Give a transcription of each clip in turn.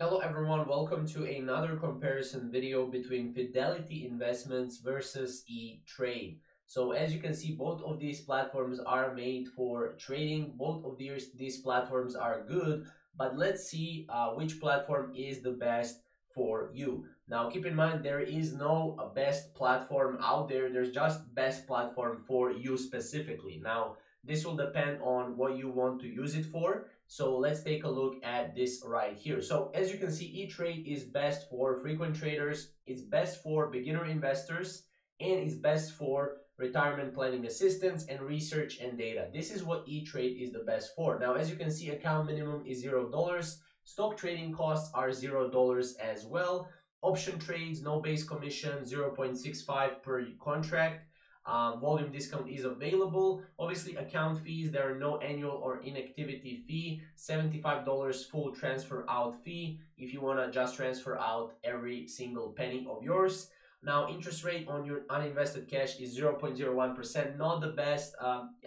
Hello everyone, welcome to another comparison video between Fidelity Investments versus E-Trade. So as you can see, both of these platforms are made for trading. Both of these platforms are good, but let's see which platform is the best for you. Now keep in mind there is no best platform out there. There's just best platform for you specifically. Now this will depend on what you want to use it for. So let's take a look at this right here. So as you can see, E-Trade is best for frequent traders, it's best for beginner investors, and it's best for retirement planning assistance and research and data. This is what E-Trade is the best for. Now, as you can see, account minimum is $0. Stock trading costs are $0 as well. Option trades, no base commission, 0.65 per contract. Volume discount is available. Obviously, account fees, there are no annual or inactivity fee. $75 full transfer out fee if you want to just transfer out every single penny of yours. Now, interest rate on your uninvested cash is 0.01%. Not the best,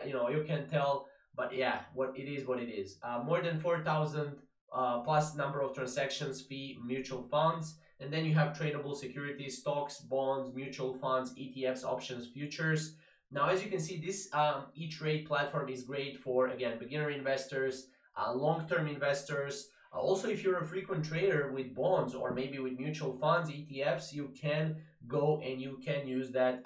you can tell, but yeah, what it is, what it is. More than 4,000 plus number of transactions fee, mutual funds. And then you have tradable securities, stocks, bonds, mutual funds, ETFs, options, futures. Now, as you can see, this E-Trade platform is great for, again, beginner investors, long-term investors. Also, if you're a frequent trader with bonds or maybe with mutual funds, ETFs, you can go and you can use that.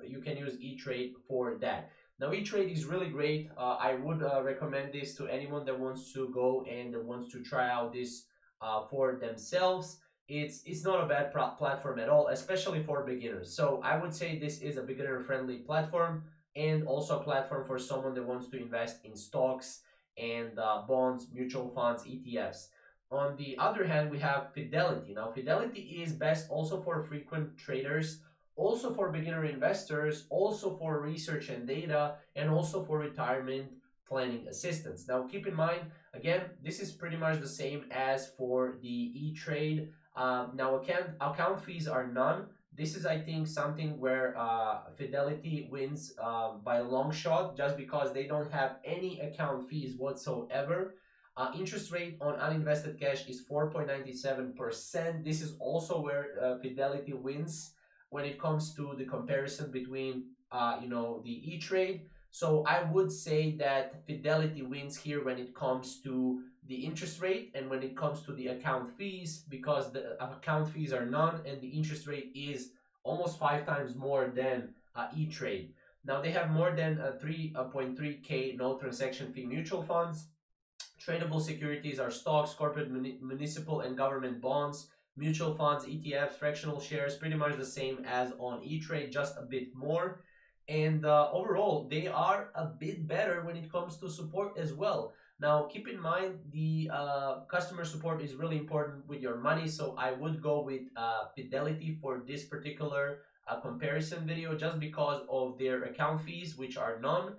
You can use E-Trade for that. Now, E-Trade is really great. I would recommend this to anyone that wants to go and wants to try out this for themselves. It's not a bad platform at all, especially for beginners. So I would say this is a beginner friendly platform and also a platform for someone that wants to invest in stocks and bonds, mutual funds, ETFs. On the other hand, we have Fidelity. Now, Fidelity is best also for frequent traders, also for beginner investors, also for research and data, and also for retirement planning assistance. Now, keep in mind, again, this is pretty much the same as for the E-Trade. Now, account fees are none. This is, I think, something where Fidelity wins by a long shot just because they don't have any account fees whatsoever. Interest rate on uninvested cash is 4.97%. This is also where Fidelity wins when it comes to the comparison between, the E-Trade. So I would say that Fidelity wins here when it comes to the interest rate and when it comes to the account fees, because the account fees are none and the interest rate is almost 5 times more than E-Trade. Now they have more than 3.3K no transaction fee mutual funds. Tradable securities are stocks, corporate, municipal, and government bonds, mutual funds, ETFs, fractional shares, pretty much the same as on E-Trade, just a bit more. And overall, they are a bit better when it comes to support as well. Now, keep in mind the customer support is really important with your money, so I would go with Fidelity for this particular comparison video just because of their account fees, which are none,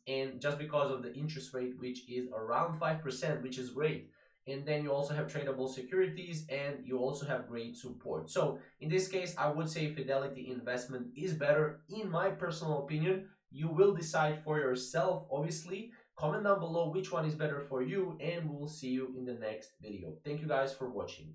and just because of the interest rate, which is around 5%, which is great. And then you also have tradable securities and you also have great support. So in this case, I would say Fidelity Investment is better in my personal opinion. You will decide for yourself, obviously. Comment down below which one is better for you, and we'll see you in the next video. Thank you guys for watching.